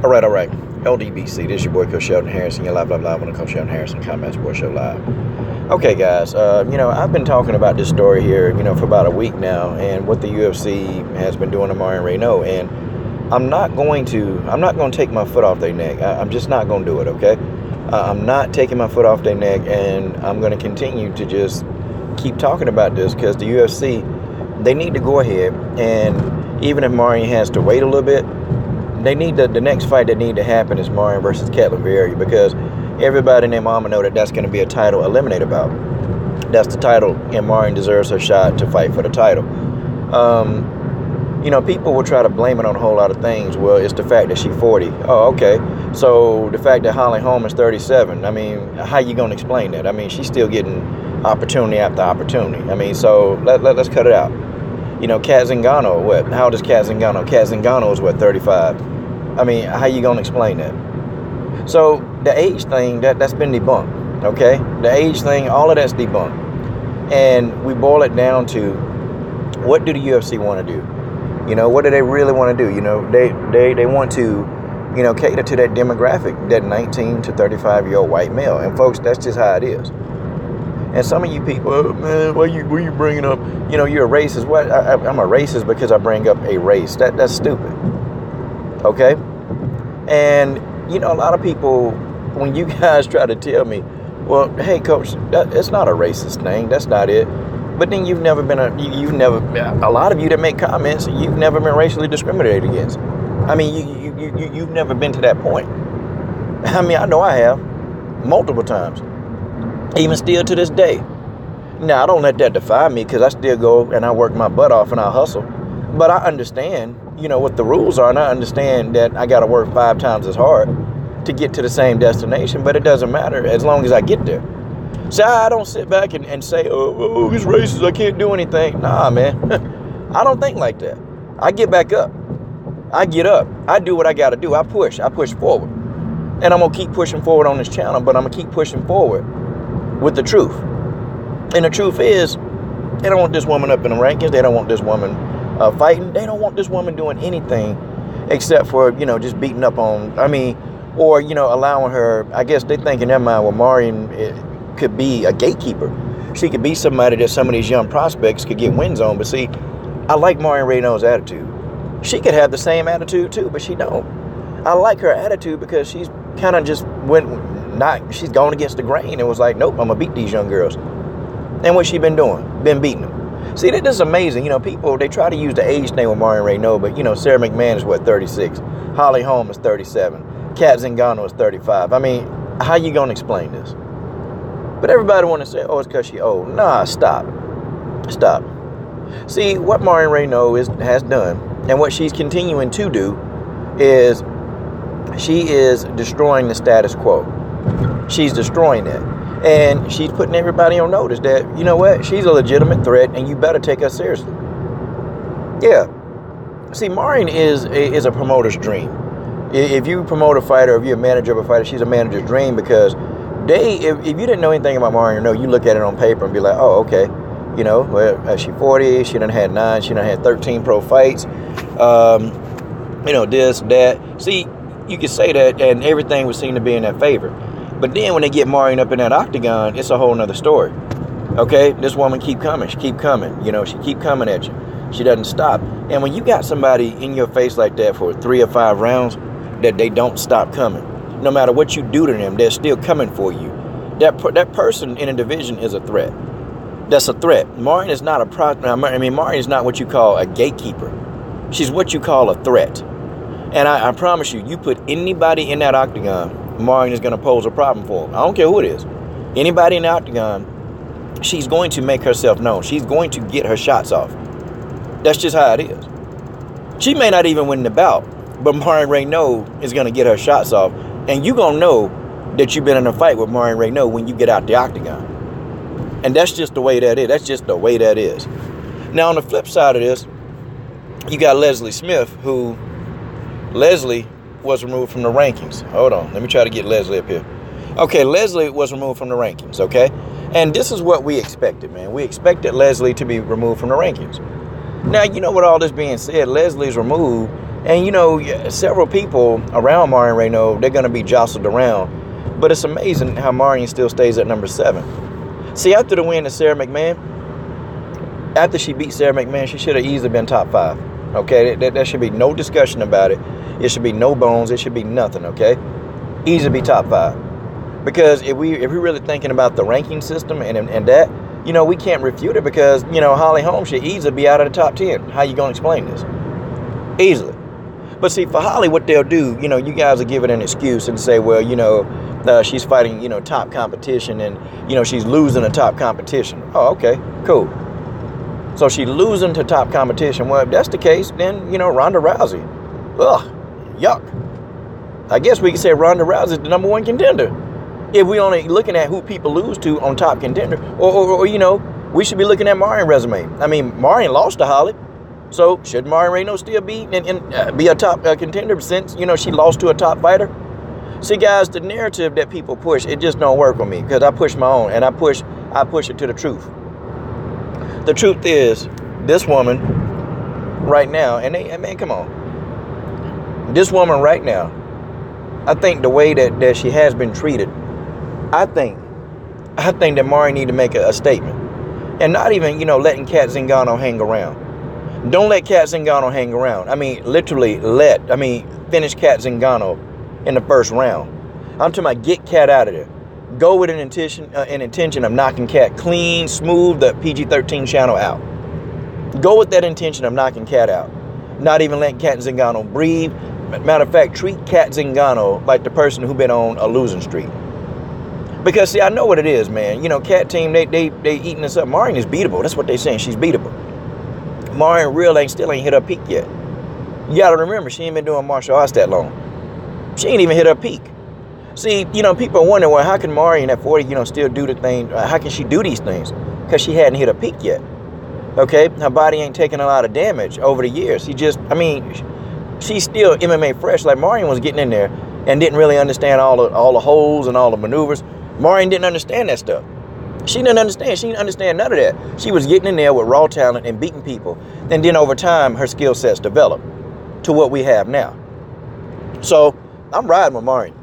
All right. LDBC, this is your boy, Coach Sheldon Harrison. You're live on the Coach Sheldon Harrison Combat Sports Show Live. Okay, guys, I've been talking about this story here, for about a week now, and what the UFC has been doing to Marion Reneau, and I'm not going to take my foot off their neck. I'm just not going to do it, okay? I'm not taking my foot off their neck, and I'm going to continue to just keep talking about this, because the UFC, they need to go ahead, and even if Marion has to wait a little bit, they need the next fight that need to happen is Marion versus Ketlin Vieira, because everybody and their mama know that's going to be a title eliminated bout. That's the title, and Marion deserves her shot to fight for the title. People will try to blame it on a whole lot of things. Well, it's the fact that she's 40. Oh, okay. So the fact that Holly Holm is 37. I mean, how you going to explain that? I mean, she's still getting opportunity after opportunity. I mean, so let's cut it out. Cat Zingano, what? How old is Cat Zingano? Cat Zingano is, 35? I mean, how you going to explain that? So the age thing, that's been debunked, okay? The age thing, all of that's debunked. And we boil it down to, what do the UFC want to do? What do they really want to do? They want to, cater to that demographic, that 19 to 35-year-old white male. And folks, that's just how it is. And some of you people, oh, man, why you bringing up, you're a racist. What? I'm a racist because I bring up a race. That's stupid. Okay? And, a lot of people, when you guys try to tell me, well, hey, coach, it's not a racist thing. That's not it. But then you've never been a lot of you that make comments, you've never been racially discriminated against. I mean, you've never been to that point. I mean, I know I have multiple times. Even still to this day. Now, I don't let that define me, because I still go and I work my butt off and I hustle. But I understand, what the rules are, and I understand that I got to work 5 times as hard to get to the same destination, but it doesn't matter as long as I get there. So I don't sit back and say, oh, it's racist, I can't do anything. Nah, man. I don't think like that. I get back up. I get up. I do what I got to do. I push forward. And I'm going to keep pushing forward on this channel, but I'm going to keep pushing forward with the truth. And the truth is, they don't want this woman up in the rankings. They don't want this woman fighting. They don't want this woman doing anything except for, just beating up on, or, allowing her, I guess they think in their mind, well, Marion could be a gatekeeper. She could be somebody that some of these young prospects could get wins on. But see, I like Marion Reneau's attitude. She could have the same attitude too, but she don't. I like her attitude because she's kind of just she's gone against the grain and was like, nope, I'm going to beat these young girls. And what she been doing? Been beating them. See, this is amazing. People, they try to use the age thing with Marion Reneau, but, Sarah McMahon is, 36? Holly Holm is 37. Cat Zingano is 35. I mean, how you going to explain this? But everybody want to say, oh, it's because she old. Nah, stop. See, what Marion Reneau has done, and what she's continuing to do, is she is destroying the status quo. She's destroying that. And she's putting everybody on notice that, what? She's a legitimate threat, and you better take her seriously. Yeah. See, Marion is a promoter's dream. If you promote a fighter, if you're a manager of a fighter, she's a manager's dream, because if you didn't know anything about Marion, you look at it on paper and be like, oh, okay. She's 40, she done had 9, she done had 13 pro fights. This, that. See, you could say that, and everything would seem to be in their favor. But then when they get Marion up in that octagon, it's a whole nother story. Okay? This woman keep coming. She keep coming. She keep coming at you. She doesn't stop. And when you got somebody in your face like that for 3 or 5 rounds, that they don't stop coming. No matter what you do to them, they're still coming for you. That person in a division is a threat. That's a threat. Marion is not Marion is not what you call a gatekeeper. She's what you call a threat. And I promise you, you put anybody in that octagon, Marion is going to pose a problem for them. I don't care who it is. Anybody in the octagon, she's going to make herself known. She's going to get her shots off. That's just how it is. She may not even win the bout, but Marion Reneau is going to get her shots off. And you're going to know that you've been in a fight with Marion Reneau when you get out the octagon. And that's just the way that is. That's just the way that is. Now, on the flip side of this, you got Leslie Smith, who Leslie was removed from the rankings. Hold on. Let me try to get Leslie up here. Okay, Leslie was removed from the rankings, okay? And this is what we expected, man. We expected Leslie to be removed from the rankings. Now, with all this being said, Leslie's removed, And, you know, several people around Marion Reneau, they're going to be jostled around. But it's amazing how Marion still stays at number 7. See, after the win to Sarah McMahon, after she beat Sarah McMahon, she should have easily been top 5. Okay, there should be no discussion about it. It should be no bones. It should be nothing, okay? Easily be top 5. Because if we're really thinking about the ranking system and that, you know, we can't refute it because, you know, Holly Holm should easily be out of the top 10. How you going to explain this? Easily. But see, for Holly, what they'll do, you know, you guys will give it an excuse and say, well, you know, she's fighting, you know, top competition and, you know, she's losing a top competition. Oh, okay, cool. So she's losing to top competition. Well, if that's the case, then, you know, Ronda Rousey. Ugh, yuck. I guess we could say Ronda Rousey is the number 1 contender. If we only looking at who people lose to on top contender. Or you know, we should be looking at Marion's resume. I mean, Marion lost to Holly. So should Marion Reneau still be a top contender since, you know, she lost to a top fighter? See, guys, the narrative that people push, it just don't work with me because I push my own and I push it to the truth. The truth is, this woman right now, and man, come on. This woman right now, I think the way that she has been treated, I think that Marion need to make a statement. And not even, you know, letting Cat Zingano hang around. Don't let Cat Zingano hang around. I mean, literally finish Cat Zingano in the first round. I'm talking about get Cat out of there. Go with an intention of knocking Cat clean, smooth the PG-13 channel out. Go with that intention of knocking Cat out. Not even letting Cat Zingano breathe. Matter of fact, treat Cat Zingano like the person who been on a losing streak. Because, see, I know what it is, man. You know, Cat team, they eating this up. Marion is beatable. That's what they saying. She's beatable. Marion still ain't hit her peak yet. You got to remember, she ain't been doing martial arts that long. She ain't even hit her peak. See, you know, people are wondering, well, how can Marion at 40, you know, still do the thing? How can she do these things? Because she hadn't hit her peak yet. Okay? Her body ain't taking a lot of damage over the years. She's still MMA fresh. Like Marion was getting in there and didn't really understand all the holes and all the maneuvers. Marion didn't understand that stuff. She didn't understand. She didn't understand none of that. She was getting in there with raw talent and beating people. And then over time, her skill sets developed to what we have now. So I'm riding with Marion.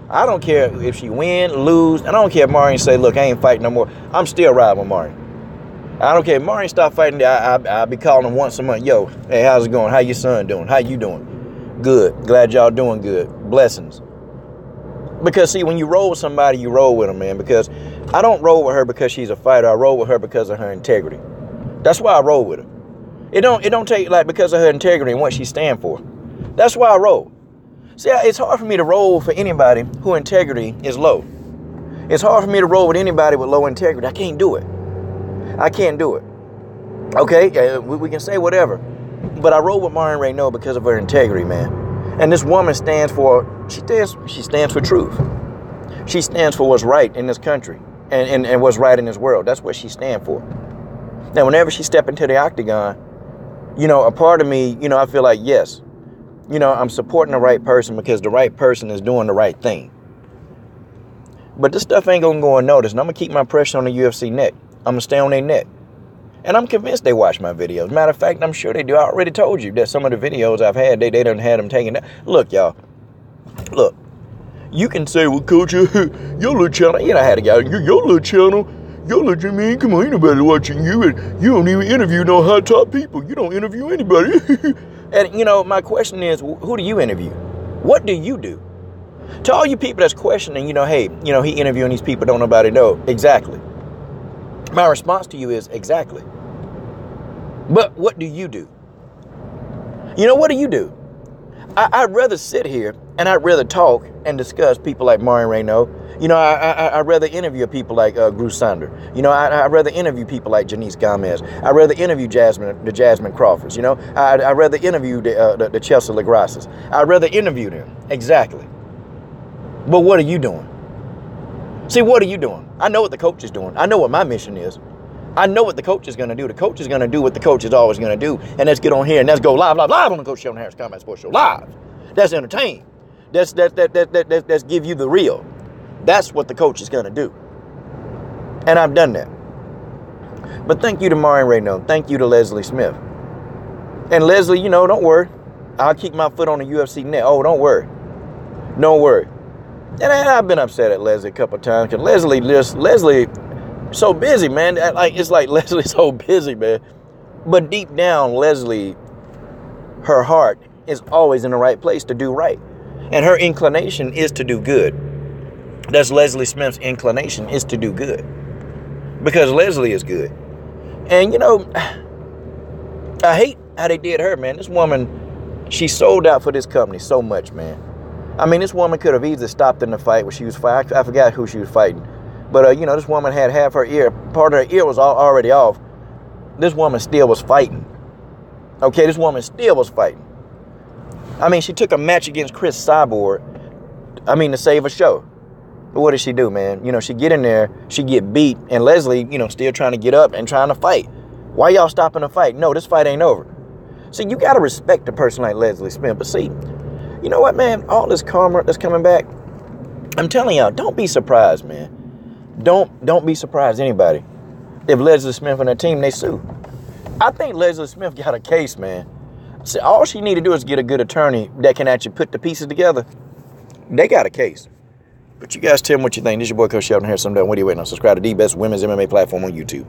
I don't care if she win, lose. I don't care if Marion say, look, I ain't fighting no more. I'm still riding with Marion. I don't care if Marion stop fighting. I'll be calling him once a month. Yo, hey, how's it going? How your son doing? How you doing? Good. Glad y'all doing good. Blessings. Because, see, when you roll with somebody, you roll with them, man. Because I don't roll with her because she's a fighter. I roll with her because of her integrity. That's why I roll with her. It don't take, like, because of her integrity and what she stand for. That's why I roll. See, it's hard for me to roll for anybody whose integrity is low. It's hard for me to roll with anybody with low integrity. I can't do it. I can't do it. Okay? We can say whatever. But I roll with Marion Reneau because of her integrity, man. And this woman stands for truth. She stands for what's right in this country and what's right in this world. That's what she stands for. Now, whenever she step into the octagon, you know, a part of me, you know, I feel like, yes, you know, I'm supporting the right person because the right person is doing the right thing. But this stuff ain't going to go unnoticed. And I'm going to keep my pressure on the UFC neck. I'm going to stay on their neck. And I'm convinced they watch my videos. Matter of fact, I'm sure they do. I already told you that some of the videos I've had, they done had them taken down. Look, y'all. Look. You can say, well, Coach, your little channel. You know, I had a guy, your little channel. Your little, man, come on, ain't nobody watching you. And you don't even interview no hot top people. You don't interview anybody. And, you know, my question is, who do you interview? What do you do? To all you people that's questioning, you know, hey, you know, he interviewing these people, don't nobody know. Exactly. My response to you is exactly. But what do you do? You know, what do you do? I'd rather sit here and I'd rather talk and discuss people like Marion Reneau. You know, I'd rather interview people like Bruce Sander. You know, I'd rather interview people like Janice Gomez. I'd rather interview the Jasmine Crawfords. You know, I'd rather interview the Chelsea LaGrasses. I'd rather interview them. Exactly. But what are you doing? See, what are you doing? I know what the coach is doing. I know what my mission is. I know what the coach is going to do. The coach is going to do what the coach is always going to do. And let's get on here and let's go live on the Coach Sheldon Harris Combat Sports Show. Live. That's entertain. That's give you the real. That's what the coach is going to do. And I've done that. But thank you to Marion Reneau. Thank you to Leslie Smith. And Leslie, you know, don't worry. I'll keep my foot on the UFC net. Oh, don't worry. Don't worry. And I've been upset at Leslie a couple of times because Leslie so busy, man. Like, it's like Leslie's so busy, man. But deep down, Leslie, her heart is always in the right place to do right. And her inclination is to do good. That's Leslie Smith's inclination, is to do good. Because Leslie is good. And, you know, I hate how they did her, man. This woman, she sold out for this company so much, man. I mean, this woman could have easily stopped in the fight when she was fighting. I forgot who she was fighting. But, you know, this woman had half her ear. Part of her ear was already off. This woman still was fighting. Okay, this woman still was fighting. I mean, she took a match against Chris Cyborg, to save a show. But what did she do, man? You know, she get in there, she get beat, and Leslie, you know, still trying to get up and trying to fight. Why y'all stopping the fight? No, this fight ain't over. See, you got to respect a person like Leslie Smith. But see, you know what, man? All this karma that's coming back, I'm telling y'all, don't be surprised, man. Don't be surprised, anybody. If Leslie Smith and her team, they sue. I think Leslie Smith got a case, man. See, all she need to do is get a good attorney that can actually put the pieces together. They got a case. But you guys tell me what you think. This is your boy, Coach Shelton here. What are you waiting on? Subscribe to the best women's MMA platform on YouTube.